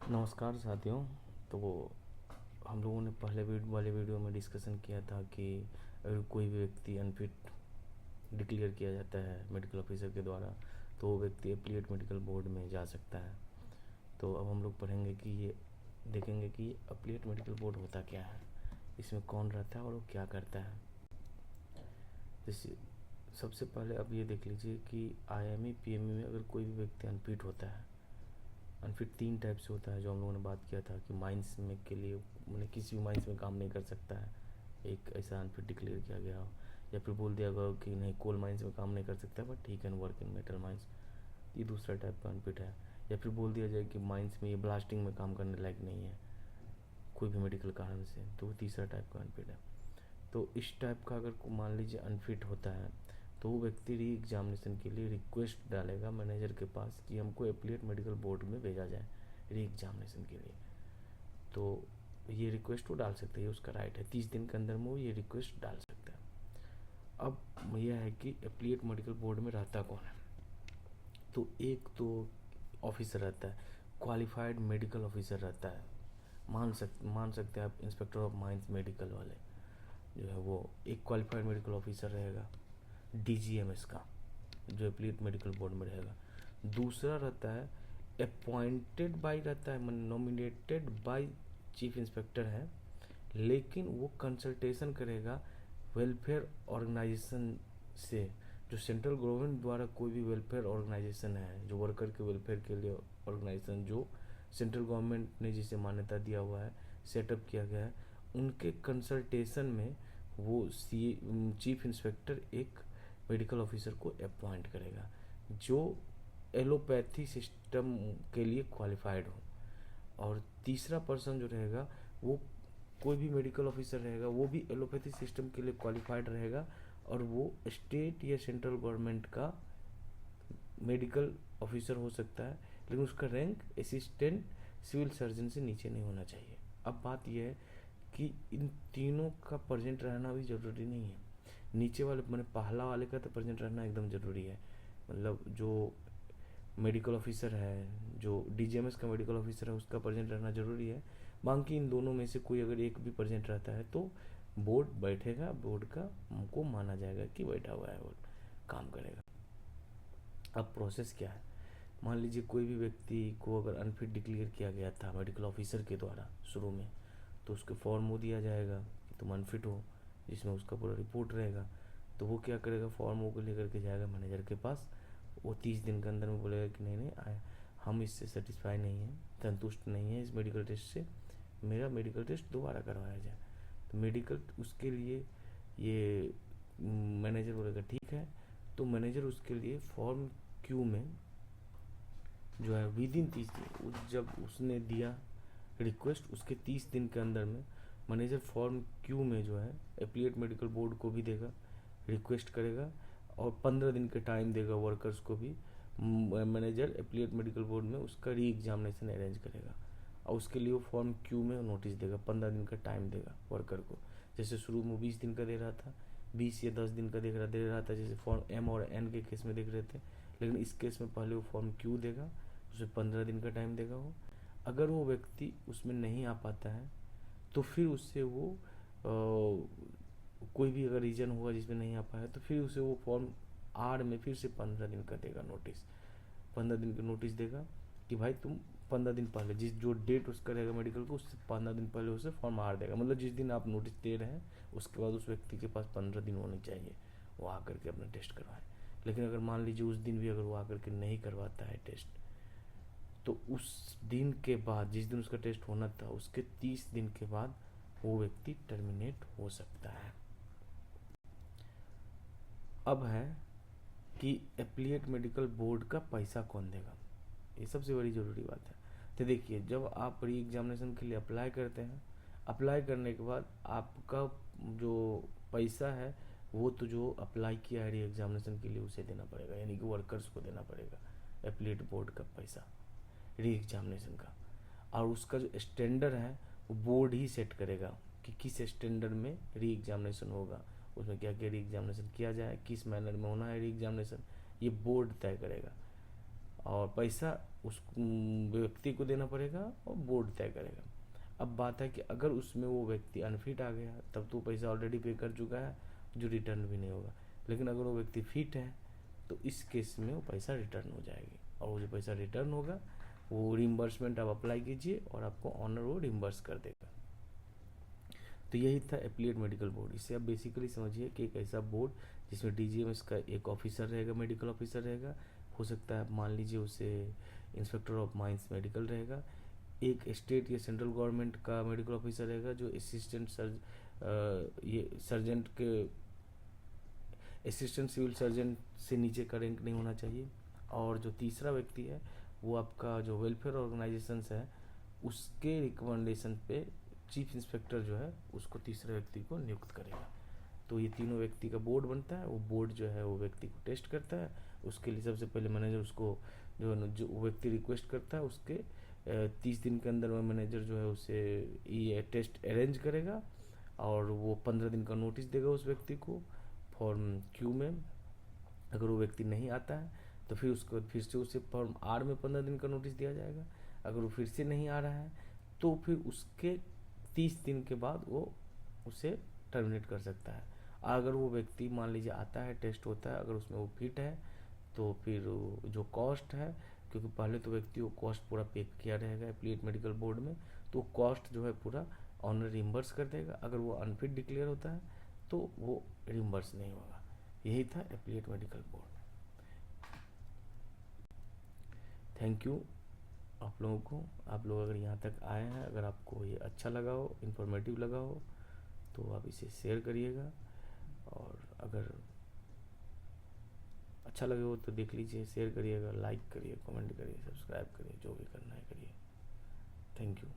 नमस्कार साथियों। तो हम लोगों ने पहले वाले वीडियो में डिस्कशन किया था कि अगर कोई भी व्यक्ति अनफिट डिक्लेयर किया जाता है मेडिकल ऑफिसर के द्वारा, तो वो व्यक्ति एप्लीट मेडिकल बोर्ड में जा सकता है। तो अब हम लोग पढ़ेंगे कि ये देखेंगे कि एप्लीट मेडिकल बोर्ड होता क्या है, इसमें कौन रहता है और वो क्या करता है। जैसे सबसे पहले अब ये देख लीजिए कि IME PME में अगर कोई भी व्यक्ति अनफिट होता है, अनफिट 3 टाइप से होता है जो हम लोगों ने बात किया था कि माइंस में के लिए मैंने किसी भी माइंस में काम नहीं कर सकता है, एक ऐसा अनफिट डिक्लेयर किया गया हो। या फिर बोल दिया गया कि नहीं कोल माइंस में काम नहीं कर सकता but he can work in metal mines, ये दूसरा टाइप का अनफिट है। या फिर बोल दिया जाए कि माइंस में ये ब्लास्टिंग में काम करने लायक नहीं है कोई भी मेडिकल कारण से, तो वो तीसरा टाइप का अनफिट है। तो इस टाइप का अगर मान लीजिए अनफिट होता है तो वो व्यक्ति री एग्जामिनेशन के लिए रिक्वेस्ट डालेगा मैनेजर के पास कि हमको एप्लीट मेडिकल बोर्ड में भेजा जाए री एग्जामिनेशन के लिए। तो ये रिक्वेस्ट वो डाल सकते हैं, उसका राइट है, 30 दिन के अंदर में वो ये रिक्वेस्ट डाल सकता है। अब यह है कि एप्लीट मेडिकल बोर्ड में रहता कौन है। तो एक तो ऑफिसर रहता है, क्वालिफाइड मेडिकल ऑफिसर रहता है। मान सकते हैं आप इंस्पेक्टर ऑफ माइंस मेडिकल वाले जो है वो एक क्वालिफाइड मेडिकल ऑफिसर रहेगा DGMS का, जो एप्लीट मेडिकल बोर्ड में रहेगा। दूसरा रहता है अपॉइंटेड बाय, रहता है नॉमिनेटेड बाय चीफ इंस्पेक्टर है, लेकिन वो कंसल्टेशन करेगा वेलफेयर ऑर्गेनाइजेशन से। जो सेंट्रल गवर्नमेंट द्वारा कोई भी वेलफेयर ऑर्गेनाइजेशन है, जो वर्कर के वेलफेयर के लिए ऑर्गेनाइजेशन जो सेंट्रल गवर्नमेंट ने जिसे मान्यता दिया हुआ है, सेटअप किया गया है, उनके कंसल्टेशन में वो चीफ इंस्पेक्टर एक मेडिकल ऑफिसर को अपॉइंट करेगा जो एलोपैथी सिस्टम के लिए क्वालिफाइड हो। और तीसरा पर्सन जो रहेगा वो कोई भी मेडिकल ऑफिसर रहेगा वो भी एलोपैथी सिस्टम के लिए क्वालिफाइड रहेगा, और वो स्टेट या सेंट्रल गवर्नमेंट का मेडिकल ऑफिसर हो सकता है, लेकिन उसका रैंक असिस्टेंट सिविल सर्जन से नीचे नहीं होना चाहिए। अब बात यह है कि इन तीनों का प्रेजेंट रहना भी ज़रूरी नहीं है। नीचे वाले मैंने पहला वाले का तो प्रेजेंट रहना एकदम ज़रूरी है, मतलब जो मेडिकल ऑफिसर है, जो DGMS का मेडिकल ऑफिसर है उसका प्रेजेंट रहना ज़रूरी है। बाकी इन दोनों में से कोई अगर एक भी प्रेजेंट रहता है तो बोर्ड बैठेगा, बोर्ड का हमको माना जाएगा कि बैठा हुआ है और काम करेगा। अब प्रोसेस क्या है, मान लीजिए कोई भी व्यक्ति को अगर अनफिट डिक्लेयर किया गया था मेडिकल ऑफिसर के द्वारा शुरू में, तो उसके फॉर्म वो दिया जाएगा कि तुम अनफिट हो, जिसमें उसका पूरा रिपोर्ट रहेगा। तो वो क्या करेगा, फॉर्म वो को लेकर के जाएगा मैनेजर के पास। वो 30 दिन के अंदर में बोलेगा कि नहीं नहीं आया, हम इससे सेटिस्फाई नहीं हैं, संतुष्ट नहीं है इस मेडिकल टेस्ट से, मेरा मेडिकल टेस्ट दोबारा करवाया जाए। तो मेडिकल उसके लिए ये मैनेजर बोलेगा ठीक है। तो मैनेजर उसके लिए फॉर्म क्यू में जो है विद इन 30 दिन, जब उसने दिया रिक्वेस्ट उसके 30 दिन के अंदर में मैनेजर फॉर्म क्यू में जो है एप्लीट मेडिकल बोर्ड को भी देगा, रिक्वेस्ट करेगा, और 15 दिन का टाइम देगा वर्कर्स को भी। मैनेजर एप्लीट मेडिकल बोर्ड में उसका री एग्जामिनेशन अरेंज करेगा, और उसके लिए वो फॉर्म क्यू में नोटिस देगा, 15 दिन का टाइम देगा वर्कर को। जैसे शुरू में 20 दिन का दे रहा था, 20 या 10 दिन का दे रहा था, जैसे फॉर्म M और N के केस में देख रहे थे। लेकिन इस केस में पहले वो फॉर्म क्यू देगा, उसे 15 दिन का टाइम देगा वो। अगर वो व्यक्ति उसमें नहीं आ पाता है तो फिर उससे वो कोई भी अगर रीज़न होगा जिसमें नहीं आ पाया तो फिर उसे वो फॉर्म R में फिर से 15 दिन का देगा नोटिस, 15 दिन का नोटिस देगा कि भाई तुम 15 दिन पहले जिस जो डेट उसका रहेगा मेडिकल को उससे 15 दिन पहले उसे फॉर्म R देगा, मतलब जिस दिन आप नोटिस दे रहे हैं उसके बाद उस व्यक्ति के पास 15 दिन होने चाहिए वो आकर के अपना टेस्ट करवाए। लेकिन अगर मान लीजिए उस दिन भी अगर वो आकर के नहीं करवाता है टेस्ट, तो उस दिन के बाद जिस दिन उसका टेस्ट होना था उसके 30 दिन के बाद वो व्यक्ति टर्मिनेट हो सकता है। अब है कि एप्लीट मेडिकल बोर्ड का पैसा कौन देगा, ये सबसे बड़ी ज़रूरी बात है। तो देखिए जब आप री एग्जामिनेशन के लिए अप्लाई करते हैं, अप्लाई करने के बाद आपका जो पैसा है वो तो जो अप्लाई किया है री एग्जामिनेशन के लिए उसे देना पड़ेगा, यानी कि वर्कर्स को देना पड़ेगा एप्लीट बोर्ड का पैसा री एग्जामिनेशन का। और उसका जो स्टैंडर्ड है वो बोर्ड ही सेट करेगा कि किस स्टैंडर्ड में री एग्जामिनेशन होगा, उसमें क्या क्या री एग्जामिनेशन किया जाए, किस मैनर में होना है री एग्जामिनेशन, ये बोर्ड तय करेगा। और पैसा उस व्यक्ति को देना पड़ेगा और बोर्ड तय करेगा। अब बात है कि अगर उसमें वो व्यक्ति अनफिट आ गया तब तो पैसा ऑलरेडी पे कर चुका है, जो रिटर्न भी नहीं होगा। लेकिन अगर वो व्यक्ति फिट है तो इस केस में वो पैसा रिटर्न हो जाएगी, और वो जो पैसा रिटर्न होगा वो रिम्बर्समेंट आप अप्लाई कीजिए और आपको ऑनर वो रिम्बर्स कर देगा। तो यही था एफिलिएट मेडिकल बोर्ड। इससे आप बेसिकली समझिए कि एक ऐसा बोर्ड जिसमें डीजीएमएस का एक ऑफिसर रहेगा, मेडिकल ऑफिसर रहेगा, हो सकता है मान लीजिए उसे इंस्पेक्टर ऑफ माइंस मेडिकल रहेगा, एक स्टेट या सेंट्रल गवर्नमेंट का मेडिकल ऑफिसर रहेगा जो ये सर्जेंट के असिस्टेंट सिविल सर्जन से नीचे का रैंक नहीं होना चाहिए, और जो तीसरा व्यक्ति है वो आपका जो वेलफेयर ऑर्गेनाइजेशंस है उसके रिकमेंडेशन पे चीफ इंस्पेक्टर जो है उसको तीसरे व्यक्ति को नियुक्त करेगा। तो ये तीनों व्यक्ति का बोर्ड बनता है। वो बोर्ड जो है वो व्यक्ति को टेस्ट करता है। उसके लिए सबसे पहले मैनेजर उसको जो व्यक्ति रिक्वेस्ट करता है उसके 30 दिन के अंदर वो मैनेजर जो है उसे ये टेस्ट अरेंज करेगा, और वो 15 दिन का नोटिस देगा उस व्यक्ति को फॉर्म क्यू में। अगर वो व्यक्ति नहीं आता है तो फिर उसको फिर से उसे फॉर्म आर में 15 दिन का नोटिस दिया जाएगा। अगर वो फिर से नहीं आ रहा है तो फिर उसके 30 दिन के बाद वो उसे टर्मिनेट कर सकता है। अगर वो व्यक्ति मान लीजिए आता है, टेस्ट होता है, अगर उसमें वो फिट है तो फिर जो कॉस्ट है, क्योंकि पहले तो व्यक्ति को कॉस्ट पूरा पे किया रहेगा एफिलिएट मेडिकल बोर्ड में, तो कॉस्ट जो है पूरा ऑनर रिम्बर्स कर देगा। अगर वो अनफिट डिक्लेयर होता है तो वो रिम्बर्स नहीं होगा। यही था affiliate medical board. Thank you आप लोगों को। आप लोग अगर यहाँ तक आए हैं, अगर आपको ये अच्छा लगा हो, इन्फॉर्मेटिव लगा हो, तो आप इसे शेयर करिएगा, और अगर अच्छा लगे हो तो देख लीजिए, शेयर करिएगा, लाइक करिए, कमेंट करिए, सब्सक्राइब करिए, जो भी करना है करिए। Thank you.